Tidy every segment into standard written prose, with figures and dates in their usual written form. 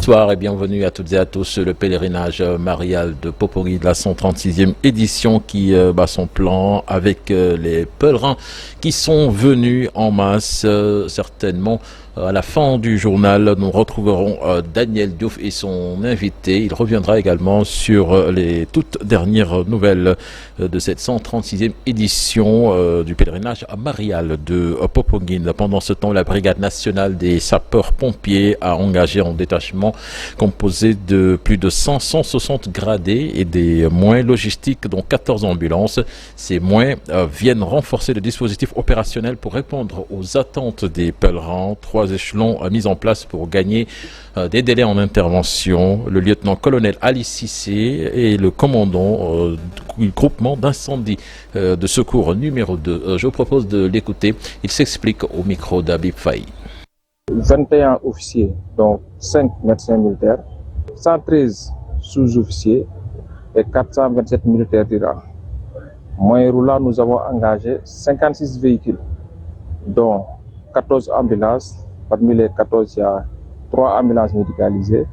Bonsoir et bienvenue à toutes et à tous. Le pèlerinage marial de Popenguine de la 136e édition qui bat son plan avec les pèlerins qui sont venus en masse. Certainement à la fin du journal, nous retrouverons Daniel Diouf et son invité. Il reviendra également sur les toutes dernières nouvelles de cette 136e édition du pèlerinage marial de Popenguine. Pendant ce temps, la Brigade nationale des sapeurs-pompiers a engagé un détachement composé de plus de 160 gradés et des moyens logistiques, dont 14 ambulances. Ces moyens viennent renforcer le dispositif opérationnel pour répondre aux attentes des pèlerins. 3 échelons mis en place pour gagner des délais en intervention. Le lieutenant-colonel Ali Cissé et le commandant du groupement d'incendie de secours numéro 2. Je vous propose de l'écouter. Il s'explique au micro d'Abib Faye. 21 officiers, donc 5 médecins militaires, 113 sous-officiers et 427 militaires du rang. Moyen roulant, nous avons engagé 56 véhicules, dont 14 ambulances. Parmi les 14, il y a 3 ambulances médicalisées.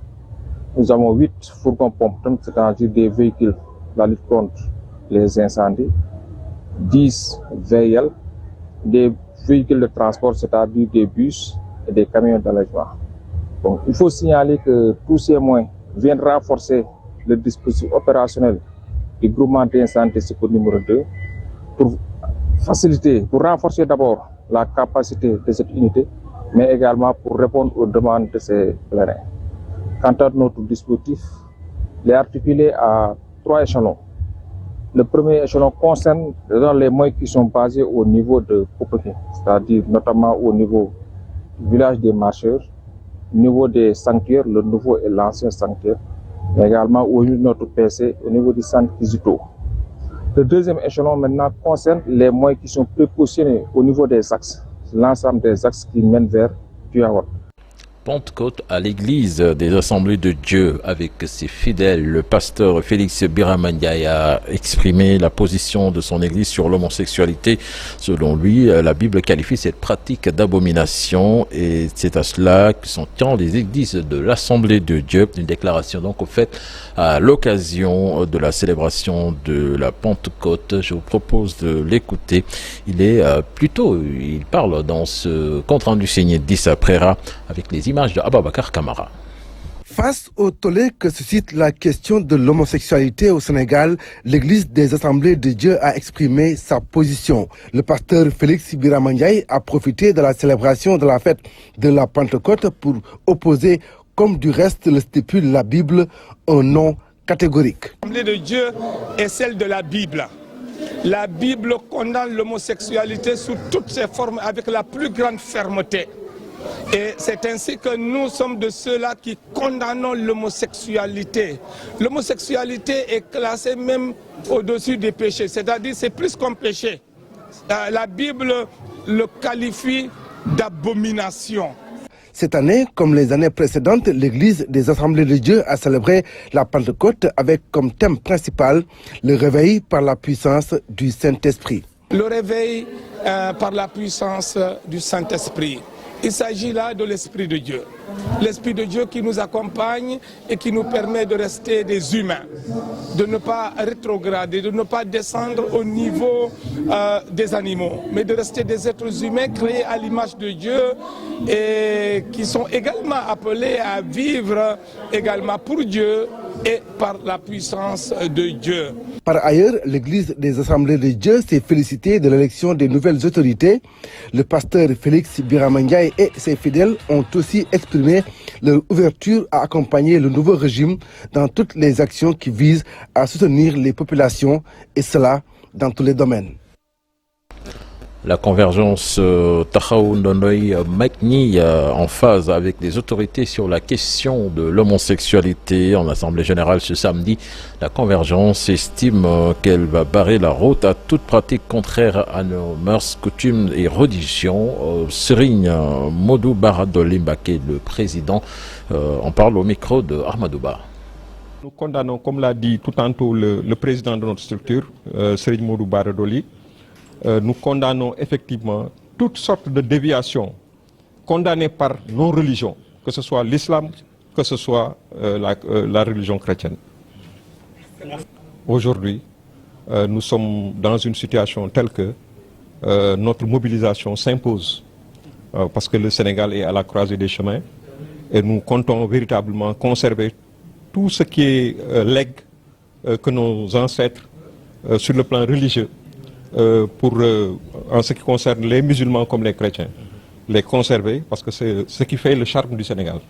Nous avons 8 fourgons pompes, c'est-à-dire des véhicules de la lutte contre les incendies, 10 VL, des véhicules de transport, c'est-à-dire des bus et des camions d'allègement. Donc, il faut signaler que tous ces moyens viennent renforcer le dispositif opérationnel du groupement d'incendie secours numéro 2 pour faciliter, pour renforcer d'abord la capacité de cette unité, mais également pour répondre aux demandes de ces pèlerins. Quant à notre dispositif, il est articulé à 3 échelons. Le premier échelon concerne les moyens qui sont basés au niveau de Popenguine, c'est-à-dire notamment au niveau du village des marcheurs, au niveau des sanctuaires, le nouveau et l'ancien sanctuaire, mais également au niveau de notre PC, au niveau du centre Kizito. Le deuxième échelon maintenant concerne les moyens qui sont prépositionnés au niveau des axes, l'ensemble des axes qui mènent vers Tuawa. Pentecôte à l'église des Assemblées de Dieu avec ses fidèles. Le pasteur Félix Biramandiaï a exprimé la position de son église sur l'homosexualité. Selon lui, la Bible qualifie cette pratique d'abomination et c'est à cela que s'en tient les églises de l'Assemblée de Dieu. Une déclaration donc faite à l'occasion de la célébration de la Pentecôte. Je vous propose de l'écouter. Il parle dans ce compte rendu signé d'Issa Prera avec les images de Ababakar Kamara. Face au tollé que suscite la question de l'homosexualité au Sénégal, l'Église des Assemblées de Dieu a exprimé sa position. Le pasteur Félix Biramandiaï a profité de la célébration de la fête de la Pentecôte pour opposer, comme du reste le stipule la Bible, un non catégorique. L'Assemblée de Dieu est celle de la Bible. La Bible condamne l'homosexualité sous toutes ses formes avec la plus grande fermeté. Et c'est ainsi que nous sommes de ceux-là qui condamnons l'homosexualité. L'homosexualité est classée même au-dessus des péchés, c'est-à-dire c'est plus qu'un péché. La Bible le qualifie d'abomination. Cette année, comme les années précédentes, l'Église des Assemblées de Dieu a célébré la Pentecôte avec comme thème principal le réveil par la puissance du Saint-Esprit. Le réveil par la puissance du Saint-Esprit. Il s'agit là de l'Esprit de Dieu. L'Esprit de Dieu qui nous accompagne et qui nous permet de rester des humains, de ne pas rétrograder, de ne pas descendre au niveau des animaux, mais de rester des êtres humains créés à l'image de Dieu et qui sont également appelés à vivre également pour Dieu et par la puissance de Dieu. Par ailleurs, l'Église des Assemblées de Dieu s'est félicitée de l'élection des nouvelles autorités. Le pasteur Félix Biramandiaï et ses fidèles ont aussi exprimé leur ouverture à accompagner le nouveau régime dans toutes les actions qui visent à soutenir les populations, et cela dans tous les domaines. La convergence Tahaou Ndonoy Makni en phase avec les autorités sur la question de l'homosexualité en Assemblée générale ce samedi. La convergence estime qu'elle va barrer la route à toute pratique contraire à nos mœurs, coutumes et religions. Serigne Modou Baradoli Mbaké, le président, en parle au micro de Ahmadouba. Nous condamnons, comme l'a dit tout tantôt le président de notre structure, Serigne Modou Baradoli. Nous condamnons effectivement toutes sortes de déviations condamnées par nos religions, que ce soit l'islam, que ce soit la religion chrétienne. Aujourd'hui, nous sommes dans une situation telle que notre mobilisation s'impose parce que le Sénégal est à la croisée des chemins et nous comptons véritablement conserver tout ce qui est legs que nos ancêtres sur le plan religieux en ce qui concerne les musulmans comme les chrétiens, les conserver parce que c'est ce qui fait le charme du Sénégal.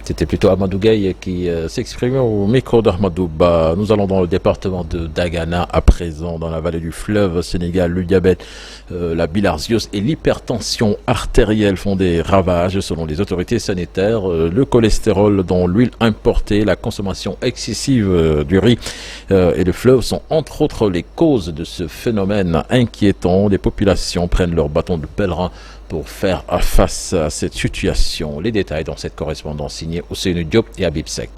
C'était plutôt Amadou Gaye qui s'exprimait au micro d'Ahmadou Ba. Nous allons dans le département de Dagana à présent, dans la vallée du fleuve Sénégal. Le diabète, la bilharziose et l'hypertension artérielle font des ravages selon les autorités sanitaires. Le cholestérol dans l'huile importée, la consommation excessive du riz et le fleuve sont entre autres les causes de ce phénomène inquiétant. Les populations prennent leur bâton de pèlerin pour faire face à cette situation. Les détails dans cette correspondance signée Ousseynou Diop et Habib Sek.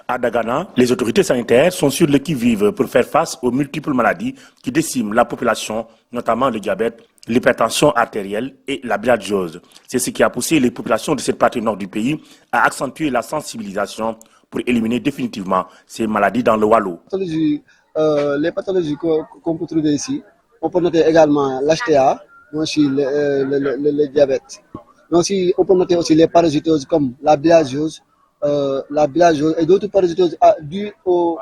À Dagana, les autorités sanitaires sont sur le qui-vive pour faire face aux multiples maladies qui déciment la population, notamment le diabète, l'hypertension artérielle et la bilharziose. C'est ce qui a poussé les populations de cette partie nord du pays à accentuer la sensibilisation pour éliminer définitivement ces maladies dans le Waalo. Les pathologies qu'on peut trouver ici, on peut noter également l'HTA, mais aussi le diabète. Mais aussi, on peut noter aussi les parasitoses comme la bilharziose et d'autres parasitoses dues aux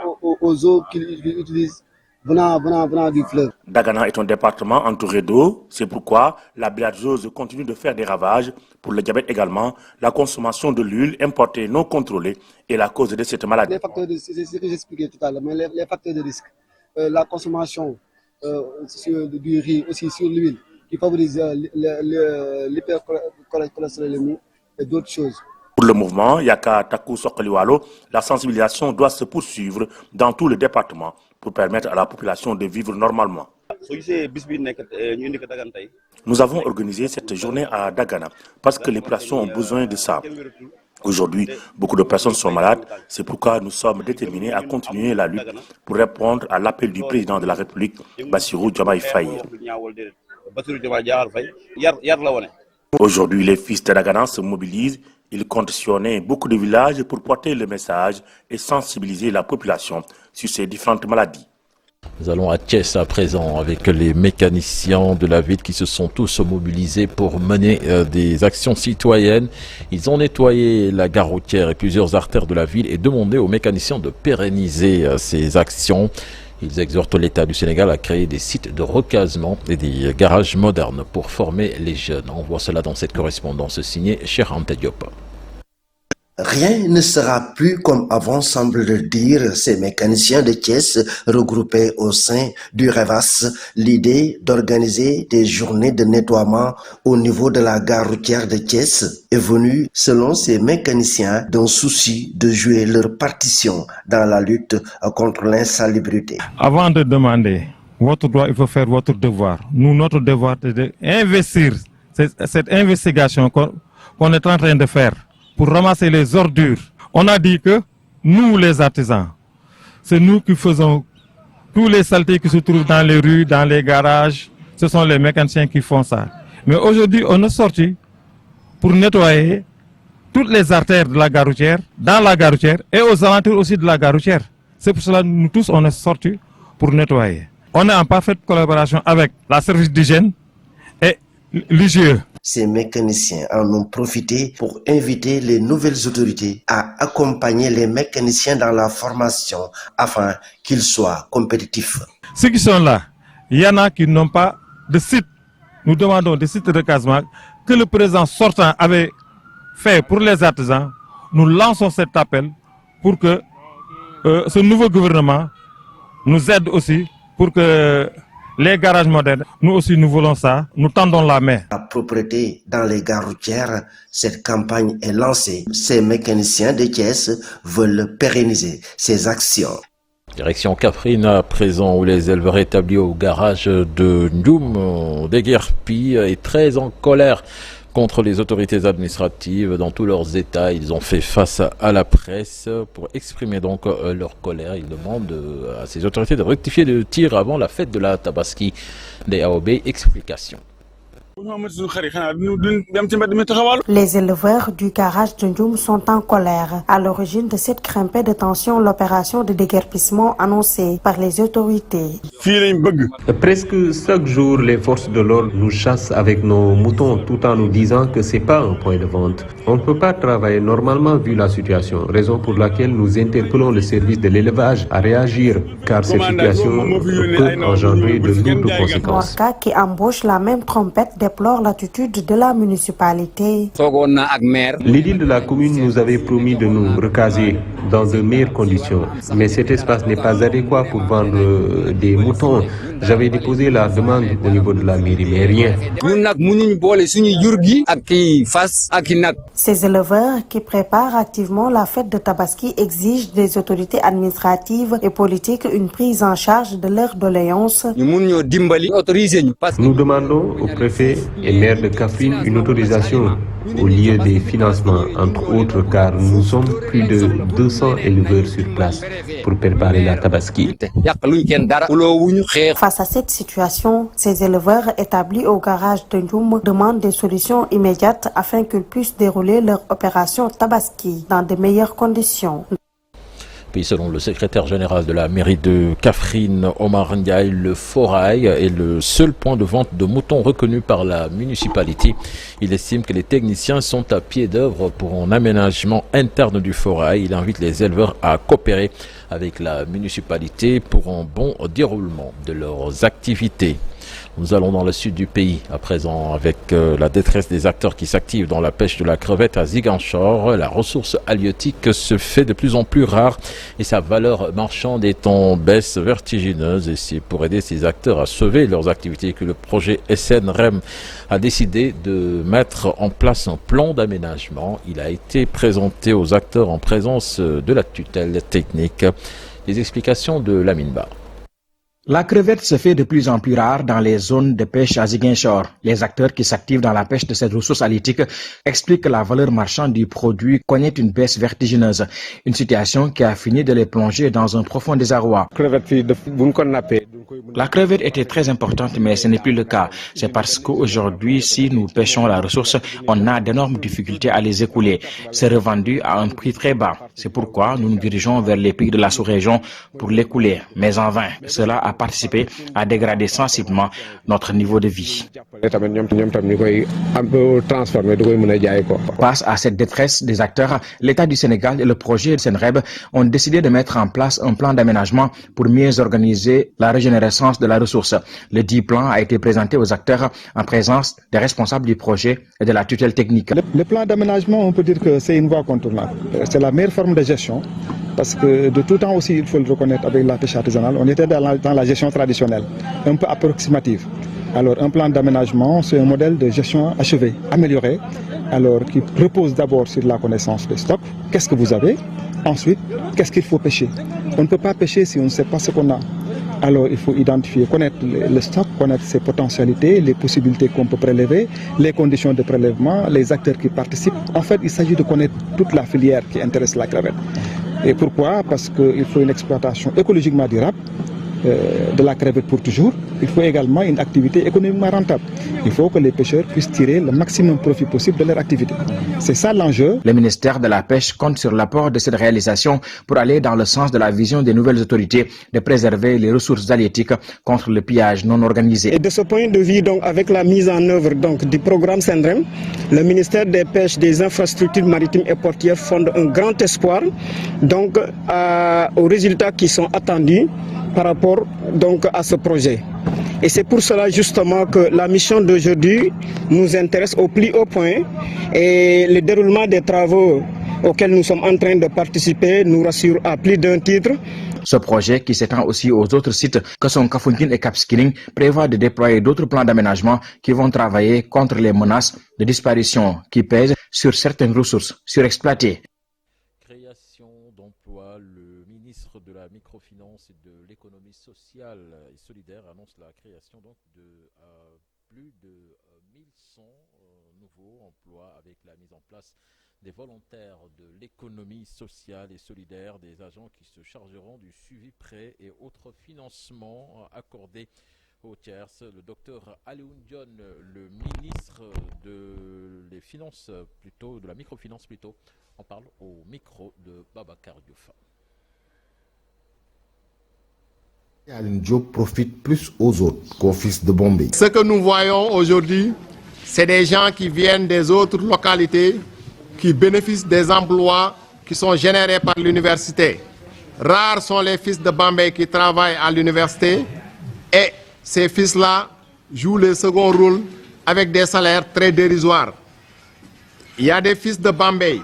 eaux qu'ils utilisent venant du fleuve. Dagana est un département entouré d'eau, c'est pourquoi la bilharziose continue de faire des ravages. Pour le diabète également, la consommation de l'huile importée non contrôlée est la cause de cette maladie. Les facteurs de, c'est ce que j'expliquais tout à l'heure, mais les facteurs de risque, la consommation du riz, aussi sur l'huile, qui favorise l'hypercholestérolémie et d'autres choses. Pour le mouvement Yaka Taku Sokoli Waalo, la sensibilisation doit se poursuivre dans tout le département pour permettre à la population de vivre normalement. Nous avons organisé cette journée à Dagana parce que les populations ont besoin de ça. Aujourd'hui, beaucoup de personnes sont malades, c'est pourquoi nous sommes déterminés à continuer la lutte pour répondre à l'appel du président de la République, Bassirou Diomaye Faye. Aujourd'hui, les fils de Dagana se mobilisent. Ils comptent sillonner beaucoup de villages pour porter le message et sensibiliser la population sur ces différentes maladies. Nous allons à Thiès à présent avec les mécaniciens de la ville qui se sont tous mobilisés pour mener des actions citoyennes. Ils ont nettoyé la gare routière et plusieurs artères de la ville et demandé aux mécaniciens de pérenniser ces actions. Ils exhortent l'État du Sénégal à créer des sites de recasement et des garages modernes pour former les jeunes. On voit cela dans cette correspondance signée Cheikh Anta Diop. Rien ne sera plus comme avant, semble le dire ces mécaniciens de Thiès regroupés au sein du REVAS. L'idée d'organiser des journées de nettoiement au niveau de la gare routière de Thiès est venue, selon ces mécaniciens, d'un souci de jouer leur partition dans la lutte contre l'insalubrité. Avant de demander votre droit, il faut faire votre devoir. Nous, notre devoir, c'est d'investir cette investigation qu'on est en train de faire pour ramasser les ordures. On a dit que nous, les artisans, c'est nous qui faisons tous les saletés qui se trouvent dans les rues, dans les garages. Ce sont les mécaniciens qui font ça. Mais aujourd'hui, on est sorti pour nettoyer toutes les artères de la gare routière, dans la gare routière et aux alentours aussi de la gare routière. C'est pour cela que nous tous, on est sortis pour nettoyer. On est en parfaite collaboration avec la service d'hygiène et l'IGE. Ces mécaniciens en ont profité pour inviter les nouvelles autorités à accompagner les mécaniciens dans la formation afin qu'ils soient compétitifs. Ceux qui sont là, il y en a qui n'ont pas de site. Nous demandons des sites de recasement que le président sortant avait fait pour les artisans. Nous lançons cet appel pour que ce nouveau gouvernement nous aide aussi pour que les garages modernes, nous aussi nous voulons ça, nous tendons la main. La propreté dans les gares routières, cette campagne est lancée. Ces mécaniciens de Thiès veulent pérenniser ces actions. Direction Kaffrine à présent où les éleveurs établis au garage de Ndioum déguerpis est très en colère contre les autorités administratives dans tous leurs états. Ils ont fait face à la presse pour exprimer donc leur colère. Ils demandent à ces autorités de rectifier le tir avant la fête de la Tabaski des AOB. Explication. Les éleveurs du garage de Ndioum sont en colère. À l'origine de cette grimpée de tension, l'opération de déguerpissement annoncée par les autorités. Presque chaque jour, les forces de l'ordre nous chassent avec nos moutons tout en nous disant que c'est pas un point de vente. On ne peut pas travailler normalement vu la situation, raison pour laquelle nous interpellons le service de l'élevage à réagir, car cette situation peut engendrer de lourdes conséquences. Morka, qui embauche la même trompette, déplore l'attitude de la municipalité. L'édile de la commune nous avait promis de nous recaser dans de meilleures conditions, mais cet espace n'est pas adéquat pour vendre des moutons. J'avais déposé la demande au niveau de la mairie, mais rien. Ces éleveurs qui préparent activement la fête de Tabaski exigent des autorités administratives et politiques une prise en charge de leurs doléances. Nous demandons au préfet et maire de Kaffrine une autorisation au lieu des financements, entre autres, car nous sommes plus de 200 éleveurs sur place pour préparer la Tabaski. Face à cette situation, ces éleveurs établis au garage de Ndioum demandent des solutions immédiates afin qu'ils puissent dérouler leur opération Tabaski dans de meilleures conditions. Puis selon le secrétaire général de la mairie de Kaffrine, Omar Ndiaye, le Forail est le seul point de vente de moutons reconnu par la municipalité. Il estime que les techniciens sont à pied d'œuvre pour un aménagement interne du Forail. Il invite les éleveurs à coopérer avec la municipalité pour un bon déroulement de leurs activités. Nous allons dans le sud du pays à présent avec la détresse des acteurs qui s'activent dans la pêche de la crevette à Ziguinchor. La ressource halieutique se fait de plus en plus rare et sa valeur marchande est en baisse vertigineuse. Et c'est pour aider ces acteurs à sauver leurs activités que le projet SNREM a décidé de mettre en place un plan d'aménagement. Il a été présenté aux acteurs en présence de la tutelle technique. Les explications de Lamine Ba. La crevette se fait de plus en plus rare dans les zones de pêche à Ziguinchor. Les acteurs qui s'activent dans la pêche de cette ressource halieutique expliquent que la valeur marchande du produit connaît une baisse vertigineuse. Une situation qui a fini de les plonger dans un profond désarroi. La crevette était très importante, mais ce n'est plus le cas. C'est parce qu'aujourd'hui, si nous pêchons la ressource, on a d'énormes difficultés à les écouler. C'est revendu à un prix très bas. C'est pourquoi nous nous dirigeons vers les pays de la sous-région pour l'écouler. Mais en vain, cela a participé à dégrader sensiblement notre niveau de vie. Face à cette détresse des acteurs, l'État du Sénégal et le projet SNREB ont décidé de mettre en place un plan d'aménagement pour mieux organiser la régénérescence de la ressource. Le dit plan a été présenté aux acteurs en présence des responsables du projet et de la tutelle technique. Le plan d'aménagement, on peut dire que c'est une voie contournable. C'est la meilleure forme de gestion. Parce que de tout temps aussi, il faut le reconnaître, avec la pêche artisanale, on était dans la gestion traditionnelle, un peu approximative. Alors un plan d'aménagement, c'est un modèle de gestion achevé, amélioré, alors qui repose d'abord sur la connaissance des stocks. Qu'est-ce que vous avez? Ensuite, qu'est-ce qu'il faut pêcher? On ne peut pas pêcher si on ne sait pas ce qu'on a. Alors il faut identifier, connaître le stock, connaître ses potentialités, les possibilités qu'on peut prélever, les conditions de prélèvement, les acteurs qui participent. En fait, il s'agit de connaître toute la filière qui intéresse la crevette. Et pourquoi? Parce qu'il faut une exploitation écologiquement durable de la crevette pour toujours. Il faut également une activité économiquement rentable. Il faut que les pêcheurs puissent tirer le maximum profit possible de leur activité. C'est ça l'enjeu. Le ministère de la Pêche compte sur l'apport de cette réalisation pour aller dans le sens de la vision des nouvelles autorités de préserver les ressources halieutiques contre le pillage non organisé. Et de ce point de vue, donc, avec la mise en œuvre du programme SNREM, le ministère des Pêches, des Infrastructures maritimes et portières fonde un grand espoir donc, aux résultats qui sont attendus par rapport donc, à ce projet. Et c'est pour cela justement que la mission d'aujourd'hui nous intéresse au plus haut point et le déroulement des travaux auxquels nous sommes en train de participer nous rassure à plus d'un titre. Ce projet, qui s'étend aussi aux autres sites que sont Kafountine et Cap Skirring, prévoit de déployer d'autres plans d'aménagement qui vont travailler contre les menaces de disparition qui pèsent sur certaines ressources surexploitées. De la microfinance et de l'économie sociale et solidaire annonce la création donc de plus de 1100 nouveaux emplois avec la mise en place des volontaires de l'économie sociale et solidaire, des agents qui se chargeront du suivi prêt et autres financements accordés au Thiers, le docteur Alioune John, le ministre des Finances, plutôt, de la microfinance plutôt. On parle au micro de Babacar Diouf. Alioune Diop profite plus aux autres qu'aux fils de Bombay. Ce que nous voyons aujourd'hui, c'est des gens qui viennent des autres localités, qui bénéficient des emplois qui sont générés par l'université. Rares sont les fils de Bombay qui travaillent à l'université et ces fils-là jouent le second rôle avec des salaires très dérisoires. Il y a des fils de Bombay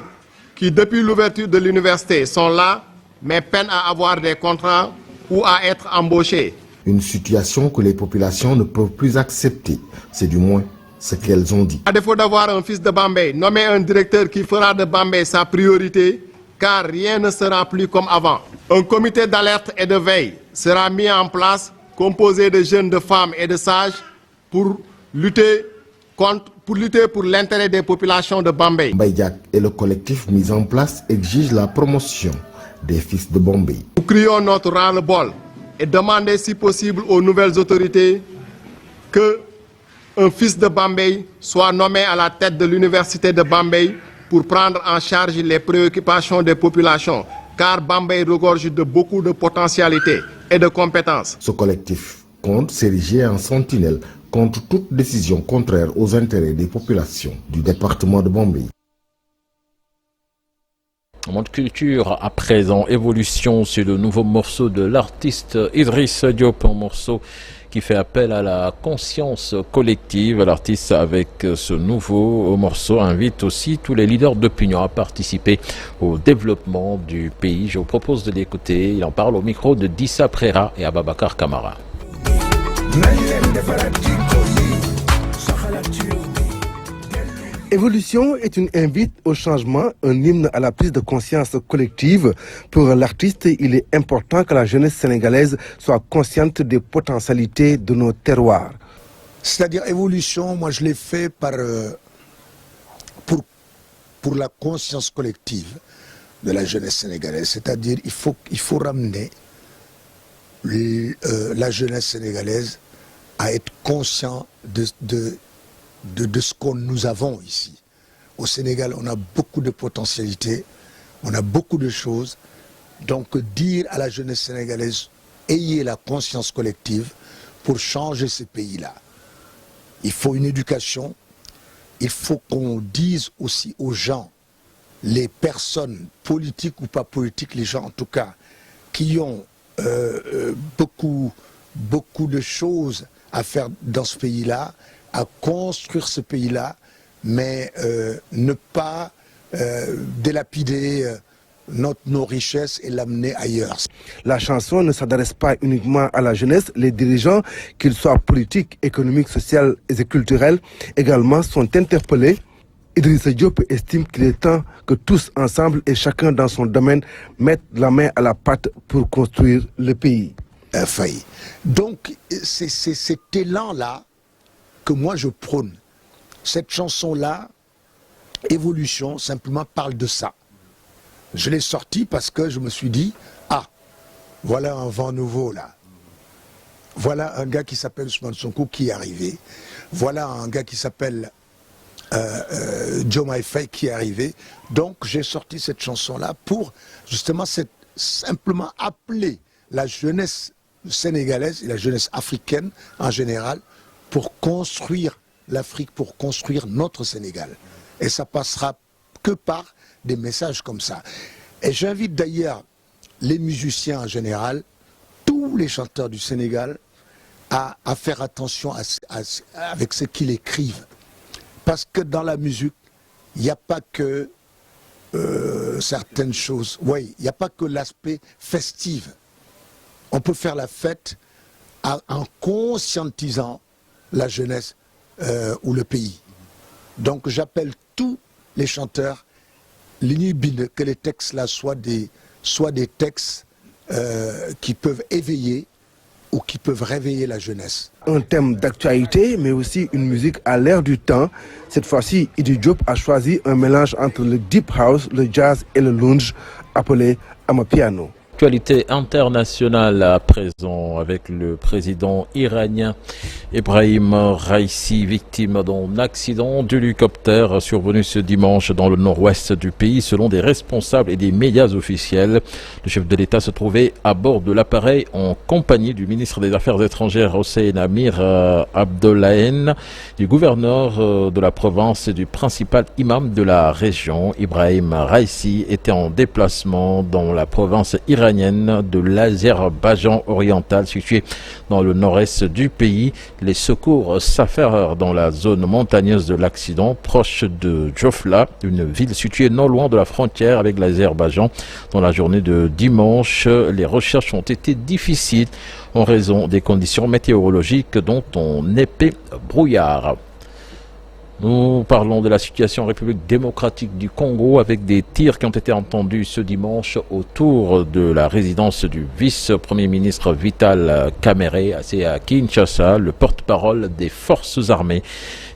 qui, depuis l'ouverture de l'université, sont là, mais peinent à avoir des contrats ou à être embauchés. Une situation que les populations ne peuvent plus accepter. C'est du moins ce qu'elles ont dit. À défaut d'avoir un fils de Bombay, nommer un directeur qui fera de Bombay sa priorité, car rien ne sera plus comme avant. Un comité d'alerte et de veille sera mis en place, composé de jeunes, de femmes et de sages, pour lutter pour l'intérêt des populations de Bombay. Mbaye et le collectif mis en place exigent la promotion des fils de Bombay. Nous crions notre ras-le-bol et demandons si possible aux nouvelles autorités que un fils de Bombay soit nommé à la tête de l'université de Bombay pour prendre en charge les préoccupations des populations, car Bombay regorge de beaucoup de potentialités et de compétences. Ce collectif compte s'ériger en sentinelle contre toute décision contraire aux intérêts des populations du département de Bombay. Monde culture à présent, évolution sur le nouveau morceau de l'artiste Idriss Diop, un morceau qui fait appel à la conscience collective. L'artiste avec ce nouveau morceau invite aussi tous les leaders d'opinion à participer au développement du pays. Je vous propose de l'écouter, il en parle au micro de Dissa Prera et Ababacar Kamara. Évolution est une invite au changement, un hymne à la prise de conscience collective. Pour l'artiste, il est important que la jeunesse sénégalaise soit consciente des potentialités de nos terroirs. C'est-à-dire évolution, moi je l'ai fait pour la conscience collective de la jeunesse sénégalaise. C'est-à-dire il faut ramener la jeunesse sénégalaise à être conscient de ce que nous avons ici. Au Sénégal, on a beaucoup de potentialités, on a beaucoup de choses. Donc dire à la jeunesse sénégalaise, ayez la conscience collective pour changer ce pays-là. Il faut une éducation, il faut qu'on dise aussi aux gens, les personnes politiques ou pas politiques, les gens en tout cas, qui ont beaucoup de choses à faire dans ce pays-là, à construire ce pays-là, mais ne pas délapider nos richesses et l'amener ailleurs. La chanson ne s'adresse pas uniquement à la jeunesse. Les dirigeants, qu'ils soient politiques, économiques, sociaux et culturels, également sont interpellés. Idriss Diop estime qu'il est temps que tous ensemble et chacun dans son domaine mettent la main à la pâte pour construire le pays. Donc c'est cet élan-là que moi je prône. Cette chanson-là, Évolution, simplement parle de ça. Je l'ai sortie parce que je me suis dit, ah, voilà un vent nouveau là. Voilà un gars qui s'appelle Ousmane Sonko qui est arrivé. Voilà un gars qui s'appelle Diomaye Faye qui est arrivé. Donc j'ai sorti cette chanson-là pour justement simplement appeler la jeunesse sénégalaise et la jeunesse africaine en général pour construire l'Afrique, pour construire notre Sénégal. Et ça passera que par des messages comme ça. Et j'invite d'ailleurs les musiciens en général, tous les chanteurs du Sénégal, à faire attention avec ce qu'ils écrivent. Parce que dans la musique, il n'y a pas que certaines choses. Oui, il n'y a pas que l'aspect festif. On peut faire la fête en conscientisant la jeunesse ou le pays. Donc j'appelle tous les chanteurs, que les textes-là soient des textes qui peuvent éveiller ou qui peuvent réveiller la jeunesse. Un thème d'actualité, mais aussi une musique à l'ère du temps. Cette fois-ci, Idriss Diop a choisi un mélange entre le deep house, le jazz et le lounge, appelé Amapiano. l'actualité internationale à présent avec le président iranien Ebrahim Raïssi, victime d'un accident d'hélicoptère survenu ce dimanche dans le nord-ouest du pays selon des responsables et des médias officiels. Le chef de l'État se trouvait à bord de l'appareil en compagnie du ministre des Affaires étrangères Hossein Amir Abdollahian, du gouverneur de la province et du principal imam de la région. Ebrahim Raïssi était en déplacement dans la province iranienne de l'Azerbaïdjan oriental située dans le nord-est du pays. Les secours s'affairent dans la zone montagneuse de l'accident, proche de Jofla, une ville située non loin de la frontière avec l'Azerbaïdjan. Dans la journée de dimanche, les recherches ont été difficiles en raison des conditions météorologiques dont on épais brouillard. Nous parlons de la situation en République démocratique du Congo avec des tirs qui ont été entendus ce dimanche autour de la résidence du vice-premier ministre Vital Kamerhe à Kinshasa. Le porte-parole des forces armées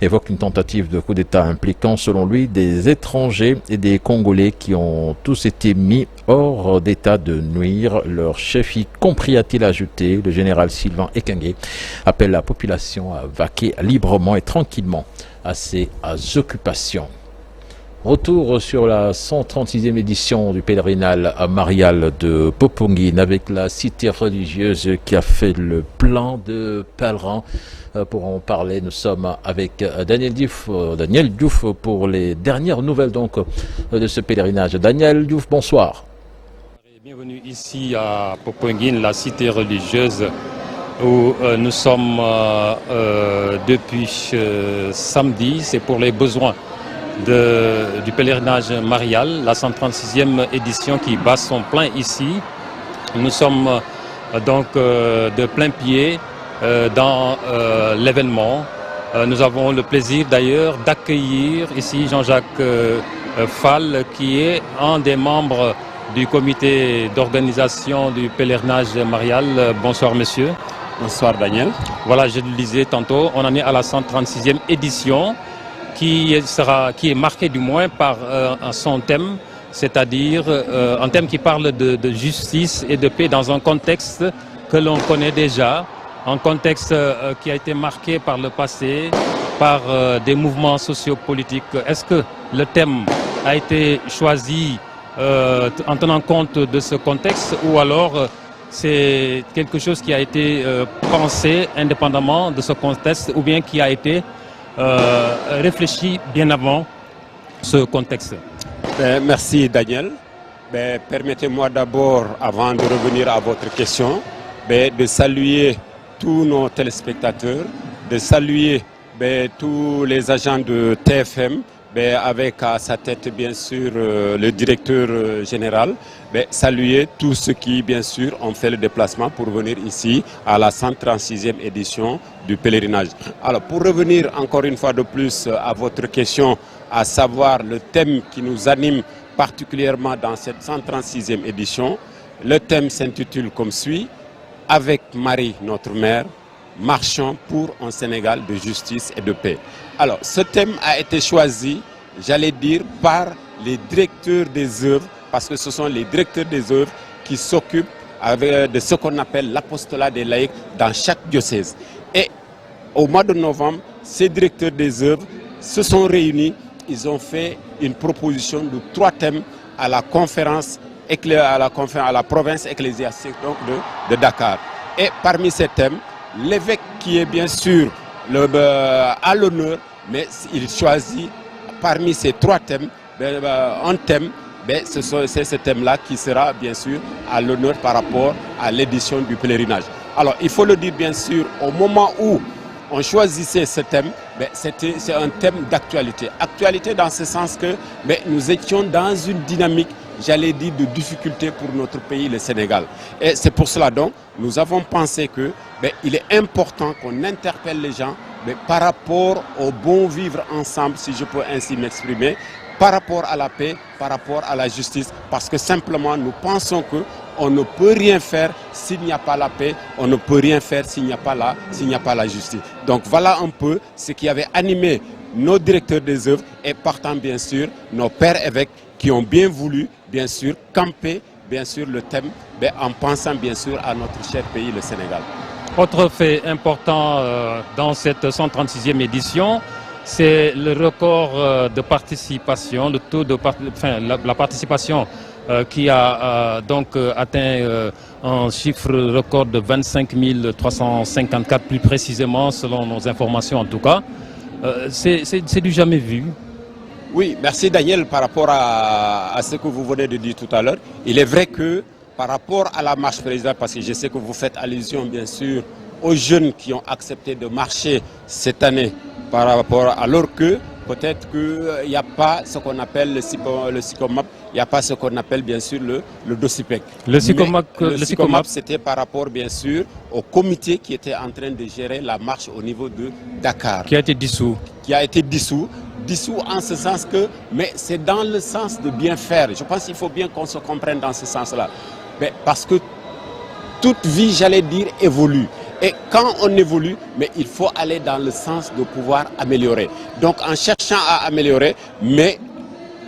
évoque une tentative de coup d'État impliquant, selon lui, des étrangers et des Congolais qui ont tous été mis hors d'état de nuire. Leur chef, y compris, a-t-il ajouté. Le général Sylvain Ekenge appelle la population à vaquer librement et tranquillement à ses occupations. Retour sur la 136e édition du pèlerinage marial de Popenguine avec la cité religieuse qui a fait le plein de pèlerins. Pour en parler, nous sommes avec Daniel Diouf pour les dernières nouvelles donc de ce pèlerinage. Daniel Diouf, bonsoir. Bienvenue ici à Popenguine, la cité religieuse où nous sommes depuis samedi. C'est pour les besoins du pèlerinage marial, la 136e édition qui bat son plein ici. Nous sommes donc de plein pied dans l'événement. Nous avons le plaisir d'ailleurs d'accueillir ici Jean-Jacques Fall qui est un des membres du comité d'organisation du pèlerinage marial. Bonsoir monsieur. Bonsoir Daniel. Voilà, je le disais tantôt, on en est à la 136e édition qui est marquée du moins par son thème, c'est-à-dire un thème qui parle de justice et de paix dans un contexte que l'on connaît déjà, un contexte qui a été marqué par le passé, par des mouvements sociopolitiques. Est-ce que le thème a été choisi en tenant compte de ce contexte ou alors c'est quelque chose qui a été pensé indépendamment de ce contexte ou bien qui a été réfléchi bien avant ce contexte? Merci Daniel. Permettez-moi d'abord, avant de revenir à votre question, de saluer tous nos téléspectateurs, de saluer tous les agents de TFM, avec à sa tête bien sûr le directeur général, saluer tous ceux qui bien sûr ont fait le déplacement pour venir ici à la 136e édition du pèlerinage. Alors pour revenir encore une fois de plus à votre question, à savoir le thème qui nous anime particulièrement dans cette 136e édition, le thème s'intitule comme suit: avec Marie notre mère, marchons pour un Sénégal de justice et de paix. Alors, ce thème a été choisi, j'allais dire, par les directeurs des œuvres, parce que ce sont les directeurs des œuvres qui s'occupent de ce qu'on appelle l'apostolat des laïcs dans chaque diocèse. Et au mois de novembre, ces directeurs des œuvres se sont réunis, ils ont fait une proposition de 3 thèmes à la conférence, à la province ecclésiastique donc de Dakar. Et parmi ces thèmes, l'évêque qui est bien sûr à l'honneur, mais il choisit parmi ces 3 thèmes, un thème, c'est ce thème-là qui sera bien sûr à l'honneur par rapport à l'édition du pèlerinage. Alors il faut le dire bien sûr, au moment où on choisissait ce thème, c'est un thème d'actualité. Actualité dans ce sens que nous étions dans une dynamique, j'allais dire, de difficulté pour notre pays, le Sénégal. Et c'est pour cela donc, nous avons pensé que il est important qu'on interpelle les gens par rapport au bon vivre ensemble, si je peux ainsi m'exprimer, par rapport à la paix, par rapport à la justice, parce que simplement nous pensons qu'on ne peut rien faire s'il n'y a pas la paix, on ne peut rien faire s'il n'y a pas la justice. Donc voilà un peu ce qui avait animé nos directeurs des œuvres et partant bien sûr nos pères évêques qui ont bien voulu bien sûr camper bien sûr le thème, en pensant bien sûr à notre cher pays, le Sénégal. Autre fait important dans cette 136e édition, c'est le record de participation, le taux de la participation qui a donc atteint un chiffre record de 25 354 plus précisément, selon nos informations en tout cas. C'est du jamais vu. Oui, merci Daniel par rapport à ce que vous venez de dire tout à l'heure. Il est vrai que par rapport à la marche présidentielle, parce que je sais que vous faites allusion bien sûr aux jeunes qui ont accepté de marcher cette année, par rapport alors que peut-être qu'il n'y a pas ce qu'on appelle le SICOMAP, il n'y a pas ce qu'on appelle bien sûr le DOSIPEC. Le SICOMAP, c'était par rapport bien sûr au comité qui était en train de gérer la marche au niveau de Dakar. Qui a été dissous. Qui a été dissous en ce sens que, mais c'est dans le sens de bien faire. Je pense qu'il faut bien qu'on se comprenne dans ce sens-là. Mais parce que toute vie, j'allais dire, évolue. Et quand on évolue, mais il faut aller dans le sens de pouvoir améliorer. Donc en cherchant à améliorer, mais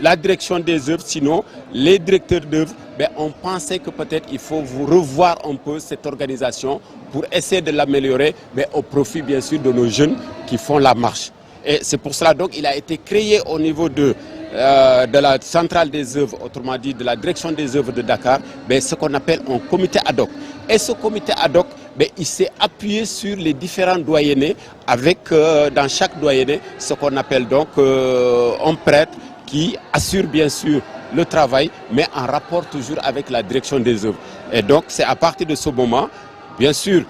la direction des œuvres, sinon les directeurs d'œuvres, on pensait que peut-être il faut vous revoir un peu cette organisation pour essayer de l'améliorer, mais au profit bien sûr de nos jeunes qui font la marche. Et c'est pour cela donc il a été créé au niveau de la centrale des œuvres, autrement dit de la direction des œuvres de Dakar, ce qu'on appelle un comité ad hoc. Et ce comité ad hoc, il s'est appuyé sur les différents doyennés avec dans chaque doyenné ce qu'on appelle donc un prêtre qui assure bien sûr le travail, mais en rapport toujours avec la direction des œuvres. Et donc c'est à partir de ce moment, bien sûr,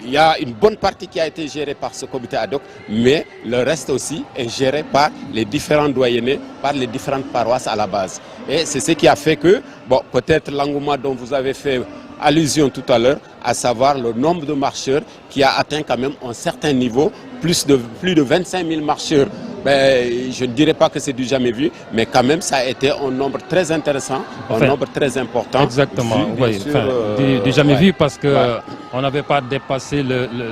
il y a une bonne partie qui a été gérée par ce comité ad hoc, mais le reste aussi est géré par les différents doyennés, par les différentes paroisses à la base. Et c'est ce qui a fait que, peut-être l'engouement dont vous avez fait allusion tout à l'heure, à savoir le nombre de marcheurs qui a atteint quand même un certain niveau, plus de 25 000 marcheurs. Je ne dirais pas que c'est du jamais vu, mais quand même ça a été un nombre très intéressant, un nombre très important. Exactement, du jamais vu parce que on n'avait pas dépassé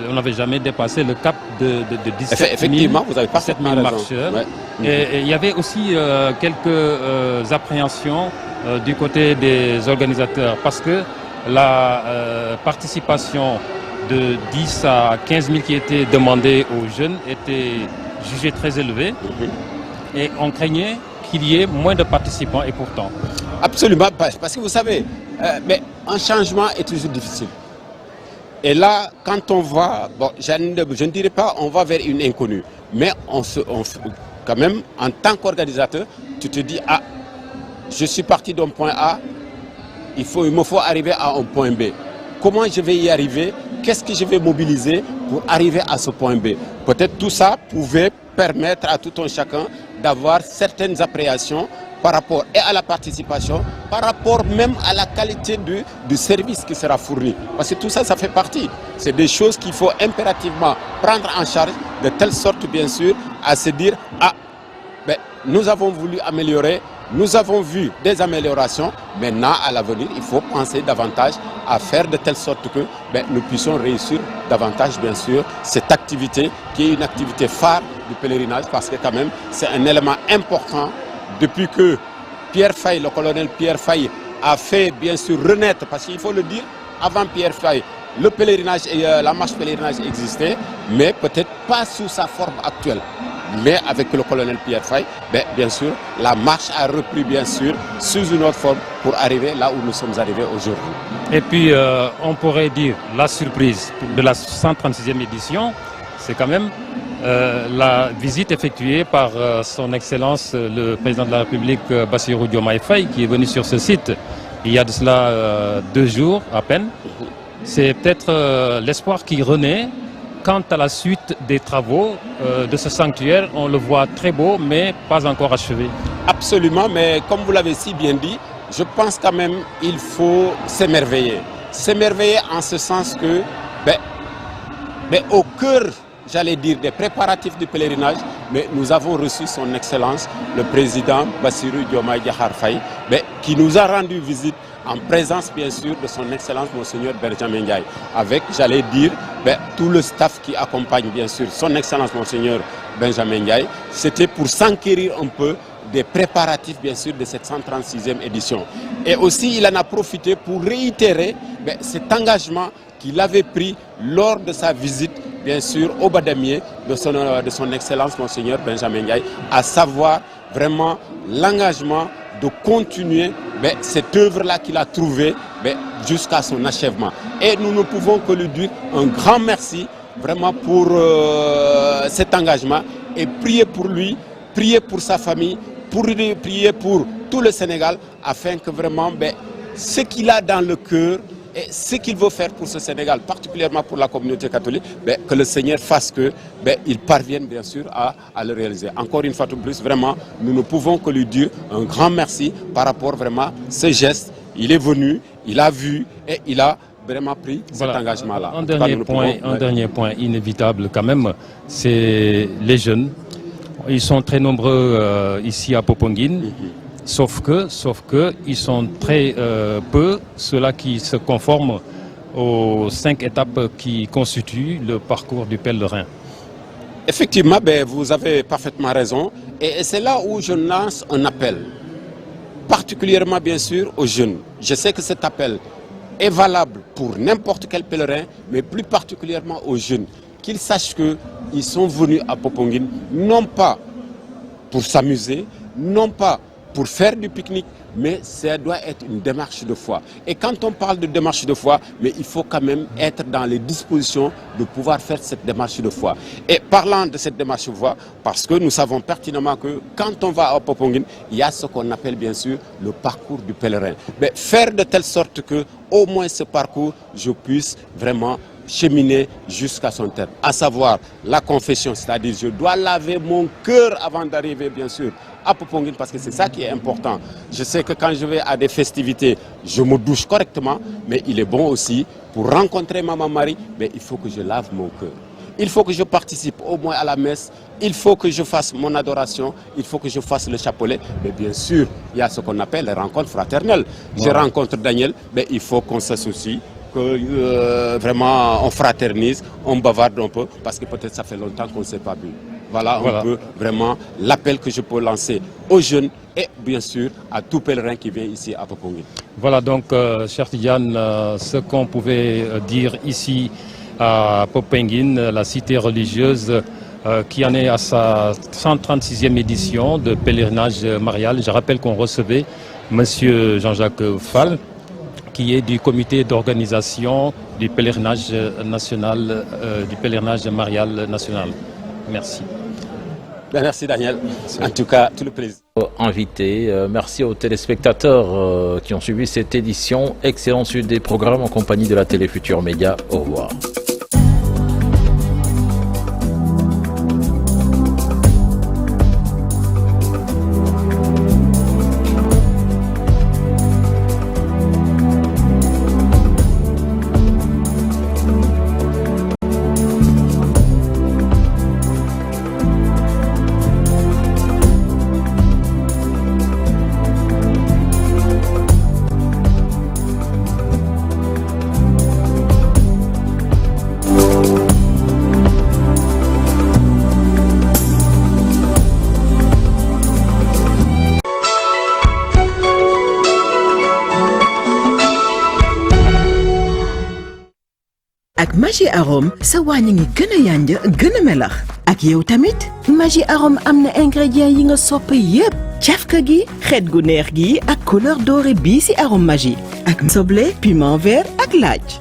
on n'avait jamais dépassé le cap de 17 000, effectivement, vous avez pas 17 000 marcheurs. Et il y avait aussi quelques appréhensions du côté des organisateurs parce que la participation de 10 à 15 000 qui était demandée aux jeunes était jugée très élevée et on craignait qu'il y ait moins de participants et pourtant. Absolument, parce que vous savez, mais un changement est toujours difficile. Et là, quand on va, je ne dirais pas on va vers une inconnue, mais quand même, en tant qu'organisateur, tu te dis, je suis parti d'un point A, il me faut arriver à un point B. Comment je vais y arriver? Qu'est-ce que je vais mobiliser pour arriver à ce point B? Peut-être tout ça pouvait permettre à tout un chacun d'avoir certaines appréhensions par rapport et à la participation, par rapport même à la qualité du service qui sera fourni. Parce que tout ça, ça fait partie. C'est des choses qu'il faut impérativement prendre en charge de telle sorte, bien sûr, à se dire, nous avons voulu améliorer, nous avons vu des améliorations. Maintenant, à l'avenir, il faut penser davantage à faire de telle sorte que nous puissions réussir davantage, bien sûr, cette activité qui est une activité phare du pèlerinage parce que quand même, c'est un élément important depuis que Pierre Faye, le colonel Pierre Faye, a fait, bien sûr, renaître, parce qu'il faut le dire, avant Pierre Faye, le pèlerinage et la marche pèlerinage existait, mais peut-être pas sous sa forme actuelle. Mais avec le colonel Pierre Faye, bien sûr, la marche a repris, bien sûr, sous une autre forme pour arriver là où nous sommes arrivés aujourd'hui. Et puis, on pourrait dire, la surprise de la 136e édition, c'est quand même la visite effectuée par son Excellence, le Président de la République, Bassirou Diomaye Faye, qui est venu sur ce site il y a de cela 2 jours à peine. C'est peut-être l'espoir qui renaît. Quant à la suite des travaux de ce sanctuaire, on le voit très beau, mais pas encore achevé. Absolument, mais comme vous l'avez si bien dit, je pense quand même qu'il faut s'émerveiller. S'émerveiller en ce sens que, au cœur, j'allais dire, des préparatifs du pèlerinage, mais nous avons reçu son Excellence, le Président Bassirou Diomaye Diakhar Faye, qui nous a rendu visite en présence bien sûr de son Excellence Monseigneur Benjamin Ndiaye, avec, j'allais dire, tout le staff qui accompagne bien sûr son Excellence Monseigneur Benjamin Ndiaye. C'était pour s'enquérir un peu des préparatifs bien sûr de cette 136e édition. Et aussi il en a profité pour réitérer cet engagement qu'il avait pris lors de sa visite bien sûr au Badamier de son excellence Monseigneur Benjamin Ndiaye, à savoir vraiment l'engagement de continuer cette œuvre-là qu'il a trouvée jusqu'à son achèvement. Et nous ne pouvons que lui dire un grand merci vraiment pour cet engagement et prier pour lui, prier pour sa famille, prier pour tout le Sénégal afin que vraiment ce qu'il a dans le cœur et ce qu'il veut faire pour ce Sénégal, particulièrement pour la communauté catholique, que le Seigneur fasse qu'il parvienne bien sûr à le réaliser. Encore une fois de plus, vraiment, nous ne pouvons que lui dire un grand merci par rapport vraiment à ce geste. Il est venu, il a vu et il a vraiment pris cet engagement-là. Un dernier point inévitable quand même, c'est les jeunes. Ils sont très nombreux ici à Popenguine. Sauf que ils sont très peu ceux-là qui se conforment aux 5 étapes qui constituent le parcours du pèlerin. Effectivement, vous avez parfaitement raison. Et c'est là où je lance un appel, particulièrement bien sûr aux jeunes. Je sais que cet appel est valable pour n'importe quel pèlerin, mais plus particulièrement aux jeunes. Qu'ils sachent qu'ils sont venus à Popenguine, non pas pour s'amuser, non pas pour faire du pique-nique, mais ça doit être une démarche de foi. Et quand on parle de démarche de foi, il faut quand même être dans les dispositions de pouvoir faire cette démarche de foi. Et parlant de cette démarche de foi, parce que nous savons pertinemment que quand on va à Popenguine, il y a ce qu'on appelle bien sûr le parcours du pèlerin. Mais faire de telle sorte que au moins ce parcours, je puisse vraiment cheminer jusqu'à son terme, à savoir la confession, c'est-à-dire je dois laver mon cœur avant d'arriver bien sûr à Popenguine, parce que c'est ça qui est important. Je sais que quand je vais à des festivités, je me douche correctement, mais il est bon aussi pour rencontrer Maman Marie, il faut que je lave mon cœur. Il faut que je participe au moins à la messe, il faut que je fasse mon adoration, il faut que je fasse le chapelet, mais bien sûr, il y a ce qu'on appelle les rencontres fraternelles. Je rencontre Daniel, il faut qu'on s'associe, que vraiment on fraternise, on bavarde un peu, parce que peut-être ça fait longtemps qu'on ne s'est pas vu. Voilà un peu vraiment l'appel que je peux lancer aux jeunes et bien sûr à tout pèlerin qui vient ici à Popenguine. Voilà donc, cher Tidiane, ce qu'on pouvait dire ici à Popenguine, la cité religieuse qui en est à sa 136e édition de pèlerinage marial. Je rappelle qu'on recevait Monsieur Jean-Jacques Fall, qui est du comité d'organisation du pèlerinage national, du pèlerinage marial national. Merci. Merci Daniel. En tout cas, tout le plaisir. Invité. Merci aux téléspectateurs qui ont suivi cette édition. Excellente suite des programmes en compagnie de la Télé Futur Média. Au revoir. ak Maggi Arôme sa wàññi ngi gën a yànja gën a melax ak yow tamit Maggi Arôme am na ingrédients yi nga sopp yépp cafka gi xeet gu neex gi ak couleur dorée bii ci arôme Maggi ak soble piment vert ak laaj